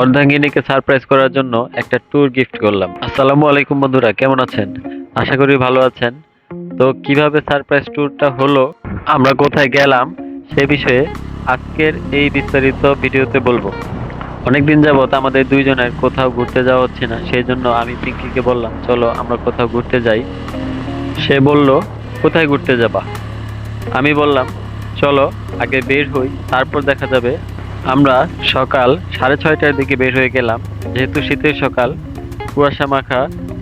অর্ধাঙ্গিনীকে surprise করার জন্য একটা ট্যুর গিফট করলাম। আসসালামু আলাইকুম বন্ধুরা, কেমন আছেন? আশা করি ভালো আছেন। তো কিভাবে সারপ্রাইজ ট্যুরটা হলো, আমরা কোথায় গেলাম সে বিষয়ে আজকের এই বিস্তারিত ভিডিওতে বলবো। অনেকদিন যাবত আমাদের দুইজনের কোথাও ঘুরতে যাওয়া হচ্ছে না, সেই জন্য আমি পিঙ্কিকে বললাম চলো আমরা কোথাও ঘুরতে যাই। সে বলল কোথায় ঘুরতে যাবা? আমি বললাম চলো আগে বের হই, তারপর দেখা যাবে। আমরা সকাল 6:30টার দিকে বের হয়ে গেলাম। যেহেতু শীতের সকাল, কুয়াশা মাখা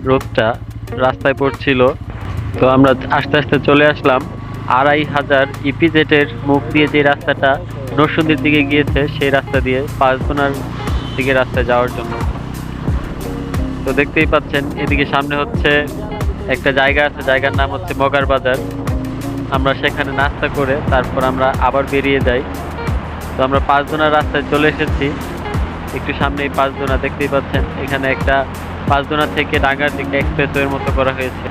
রোদটা রাস্তায় পড়ছিল, তো আমরা আস্তে আস্তে চলে আসলাম 2500 ইপিজেটের মুখ দিয়ে যে রাস্তাটা নরসিংদীর দিকে গিয়েছে, সেই রাস্তা দিয়ে পাঁচগুনার দিকে রাস্তায় যাওয়ার জন্য। তো দেখতেই পাচ্ছেন এদিকে সামনে হচ্ছে একটা জায়গা আছে, জায়গার নাম হচ্ছে মগার বাজার। আমরা সেখানে নাস্তা করে তারপর আমরা আবার বেরিয়ে যাই। তো আমরা পাঁচজনের রাস্তায় চলে এসেছি। একটু সামনেই পাঁচজনা দেখতেই পাচ্ছেন, এখানে একটা পাঁচজনা থেকে ডাঙ্গার দিকে এক্সপ্রেসওয়ের মতো করা হয়েছে।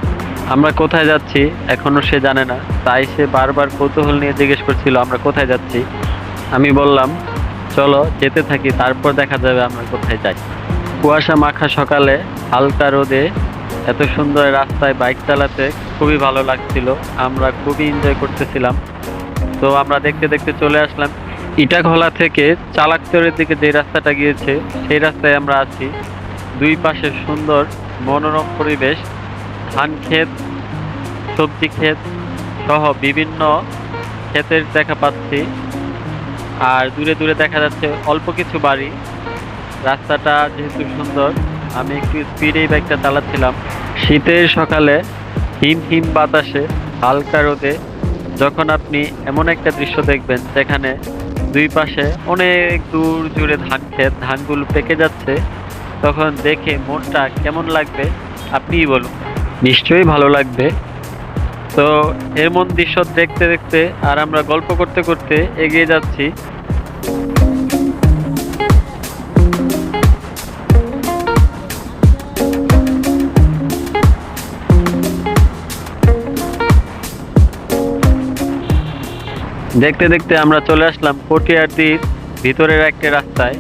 আমরা কোথায় যাচ্ছি এখনো সে জানে না, তাই সে বারবার কৌতূহল নিয়ে জিজ্ঞেস করছিল আমরা কোথায় যাচ্ছি। আমি বললাম চলো যেতে থাকি, তারপর দেখা যাবে আমরা কোথায় যাই। কুয়াশা মাখা সকালে হালকা রোদে এত সুন্দর রাস্তায় বাইক চালাতে খুবই ভালো লাগছিল, আমরা খুবই এনজয় করতেছিলাম। তো আমরা দেখতে দেখতে চলে আসলাম ইটাখোলা থেকে চালাকচরের দিকে যে রাস্তাটা গিয়েছে, সেই রাস্তায় আমরা আছি। দুই পাশে সুন্দর মনোরম পরিবেশ, ধান ক্ষেত, সবজি ক্ষেত সহ বিভিন্ন ক্ষেতের দেখা পাচ্ছি। আর দূরে দূরে দেখা যাচ্ছে অল্প কিছু বাড়ি। রাস্তাটা যেহেতু সুন্দর, আমি একটু স্পিডেই বাইকটা চালাচ্ছিলাম। শীতের সকালে হিম হিম বাতাসে হালকা রোদে যখন আপনি এমন একটা দৃশ্য দেখবেন যেখানে দুই পাশে অনেক দূর জুড়ে ধান ক্ষেত, ধানগুলো পেকে যাচ্ছে, তখন দেখে মনটা কেমন লাগবে আপনিই বলুন। নিশ্চয়ই ভালো লাগবে। তো এমন দৃশ্য দেখতে দেখতে আর আমরা গল্প করতে করতে এগিয়ে যাচ্ছি। দেখতে দেখতে আমরা চলে আসলাম কটিয়াদির ভিতরের একটা রাস্তায়।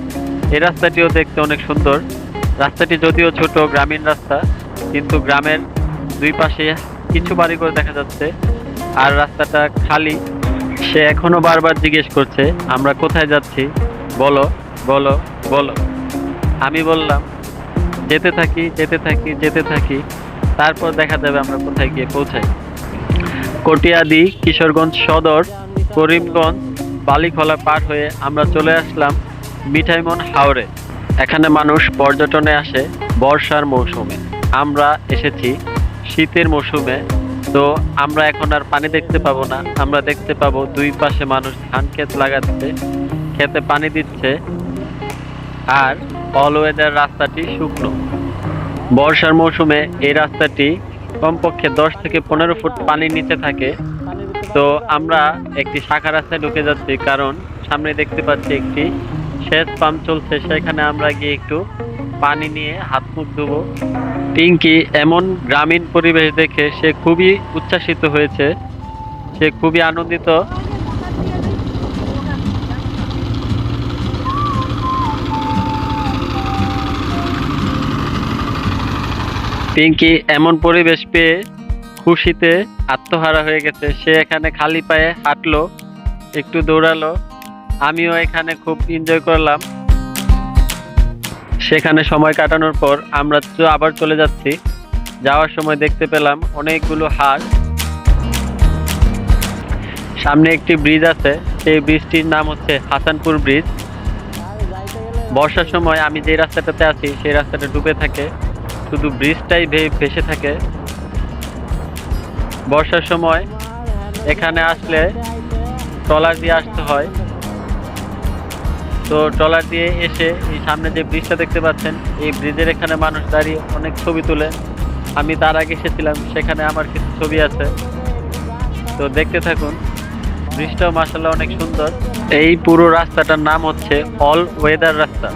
এই রাস্তাটিও দেখতে অনেক সুন্দর। রাস্তাটি যদিও ছোট গ্রামীণ রাস্তা, কিন্তু গ্রামের দুই পাশে কিছু বাড়ি করে দেখা যাচ্ছে, আর রাস্তাটা খালি। সে এখনো বারবার জিজ্ঞেস করছে আমরা কোথায় যাচ্ছি, বলো বলো বলো। আমি বললাম যেতে থাকি যেতে থাকি যেতে থাকি, তারপর দেখা যাবে আমরা কোথায় গিয়ে পৌঁছাই। কটিয়াদি, কিশোরগঞ্জ সদর, করিমগঞ্জ, বালিখলা পার হয়ে আমরা চলে আসলাম মিঠাইমন হাওরে। এখানে মানুষ পর্যটনে আসে বর্ষার মৌসুমে, আমরা এসেছি শীতের মৌসুমে। তো আমরা এখন আর পানি দেখতে পাবো না, আমরা দেখতে পাবো দুই পাশে মানুষ ধান ক্ষেত লাগাচ্ছে, ক্ষেতে পানি দিচ্ছে, আর অল ওয়েদার রাস্তাটি শুকনো। বর্ষার মৌসুমে এই রাস্তাটি কমপক্ষে 10 থেকে 15 ফুট পানির নিচে থাকে। তো আমরা একটি শাখা রাস্তায় ঢুকে যাচ্ছি, কারণ সামনে দেখতে পাচ্ছি একটি সেচ পাম্প চলছে, সেখানে আমরা গিয়ে একটু পানি নিয়ে হাত মুখ ধুবো। পিঙ্কি এমন গ্রামীণ পরিবেশ দেখে সে খুবই উচ্ছ্বাসিত হয়েছে, সে খুবই আনন্দিত। পিঙ্কি এমন পরিবেশ পেয়ে খুশিতে আত্মহারা হয়ে গেছে। সে এখানে খালি পায়ে হাঁটলো, একটু দৌড়ালো, আমিও এখানে খুব এনজয় করলাম। সেখানে সময় কাটানোর পর আমরা আবার চলে যাচ্ছি। যাওয়ার সময় দেখতে পেলাম অনেকগুলো হাঁস। সামনে একটি ব্রিজ আছে, সেই ব্রিজটির নাম হচ্ছে হাসানপুর ব্রিজ। বর্ষার সময় আমি যে রাস্তাটাতে আছি সেই রাস্তাটা ডুবে থাকে, শুধু ব্রিজটাই ভেসে থাকে। বর্ষার সময় এখানে আসলে ট্রলার দিয়ে আসতে হয়। তো ট্রলার দিয়ে এসে এই সামনে যে ব্রিজটা দেখতে পাচ্ছেন, এই ব্রিজের এখানে মানুষ দাঁড়িয়ে অনেক ছবি তোলে। আমি তার আগে এসেছিলাম, সেখানে আমার কিছু ছবি আছে, তো দেখতে থাকুন। ব্রিজটাও মাশাআল্লাহ অনেক সুন্দর। এই পুরো রাস্তাটার নাম হচ্ছে অল ওয়েদার রাস্তা।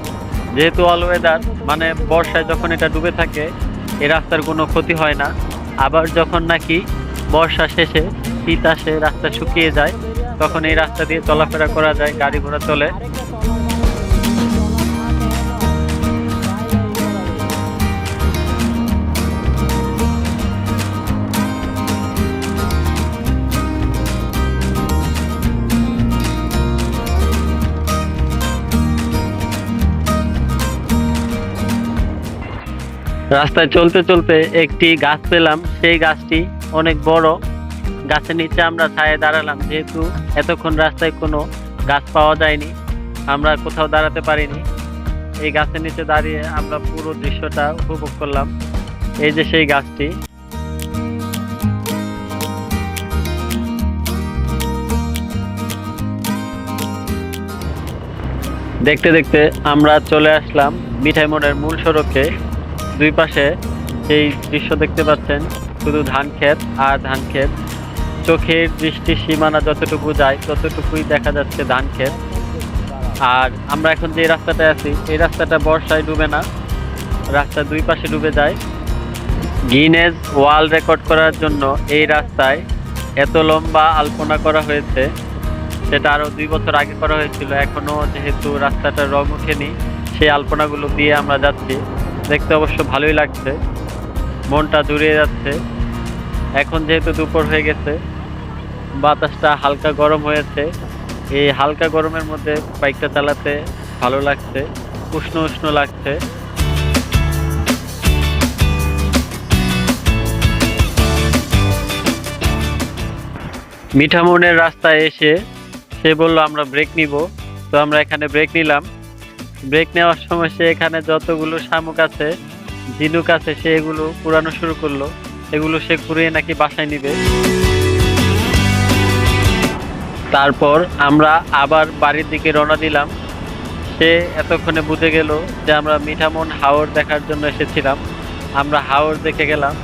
যেহেতু অল ওয়েদার মানে বর্ষায় যখন এটা ডুবে থাকে এই রাস্তার কোনো ক্ষতি হয় না, আবার যখন নাকি বর্ষা শেষে শীত আসে, রাস্তা শুকিয়ে যায়, তখন এই রাস্তা দিয়ে চলাফেরা করা যায়, গাড়ি ঘোড়া চলে। রাস্তায় চলতে চলতে একটি গাছ পেলাম, সেই গাছটি অনেক বড়। গাছের নিচে আমরা ছায়ায় দাঁড়ালাম, যেহেতু এতক্ষণ রাস্তায় কোনো গাছ পাওয়া যায়নি, আমরা কোথাও দাঁড়াতে পারিনি। এই গাছের নিচে দাঁড়িয়ে আমরা পুরো দৃশ্যটা উপভোগ করলাম। এই যে সেই গাছটি। দেখতে দেখতে আমরা চলে আসলাম মিঠাই মোড়ের মূল সড়কে। দুই পাশে এই দৃশ্য দেখতে পাচ্ছেন, শুধু ধান ক্ষেত আর ধান ক্ষেত। চোখের দৃষ্টির সীমানা যতটুকু যায় ততটুকুই দেখা যাচ্ছে ধান ক্ষেত। আর আমরা এখন যে রাস্তাটায় আছি, এই রাস্তাটা বর্ষায় ডুবে না, রাস্তার দুই পাশে ডুবে যায়। গিনেস ওয়ার্ল্ড রেকর্ড করার জন্য এই রাস্তায় এত লম্বা আলপনা করা হয়েছে, সেটা আরো 2 বছর আগে করা হয়েছিল। এখনো যেহেতু রাস্তাটার রং ওঠেনি, সেই আলপনাগুলো দিয়ে আমরা যাচ্ছি। দেখতে অবশ্য ভালোই লাগছে, মনটা জুড়িয়ে যাচ্ছে। এখন যেহেতু দুপুর হয়ে গেছে, বাতাসটা হালকা গরম হয়েছে। এই হালকা গরমের মধ্যে বাইকটা চালাতে ভালো লাগছে, উষ্ণ উষ্ণ লাগছে। মিঠামনের রাস্তায় এসে সে বললো আমরা ব্রেক নিব, তো আমরা এখানে ব্রেক নিলাম। ব্রেক নেওয়ার সময় সে এখানে যতগুলো শামুক আছে, ঝিনুক আছে, সে এগুলো কুড়ানো শুরু করলো। এগুলো সে কুড়িয়ে নাকি বাসায় নিবে। তারপর আমরা আবার বাড়ির দিকে রওনা দিলাম। সে এতক্ষণে বুঝে গেল যে আমরা মিঠামন হাওর দেখার জন্য এসেছিলাম। আমরা হাওর দেখে গেলাম।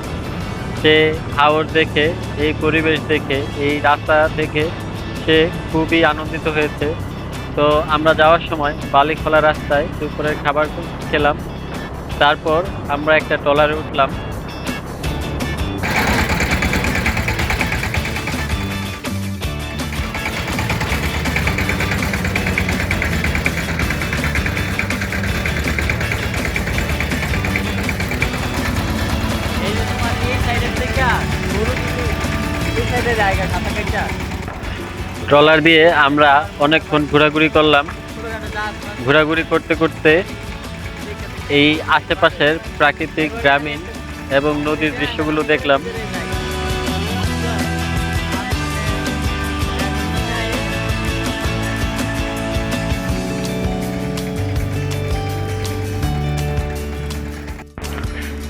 সে হাওর দেখে, এই পরিবেশ দেখে, এই রাস্তা দেখে সে খুবই আনন্দিত হয়েছে। তো আমরা যাওয়ার সময় বালিখোলা রাস্তায় দুপুরের খাবার খেলাম। তারপর আমরা একটা ট্রলারে উঠলাম। ট্রলার দিয়ে আমরা অনেকক্ষণ ঘোরাঘুরি করলাম। ঘোরাঘুরি করতে করতে এই আশেপাশের প্রাকৃতিক, গ্রামীণ এবং নদীর দৃশ্যগুলো দেখলাম।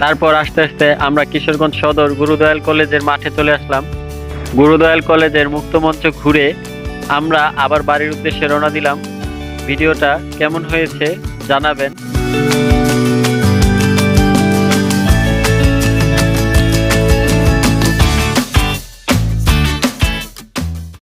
তারপর আস্তে আস্তে আমরা কিশোরগঞ্জ সদর গুরুদয়াল কলেজের মাঠে চলে আসলাম। গুরুদয়াল কলেজের মুক্তমঞ্চ ঘুরে আমরা আবার বাড়ির উদ্দেশ্যে রওনা দিলাম। ভিডিওটা কেমন হয়েছে জানাবেন।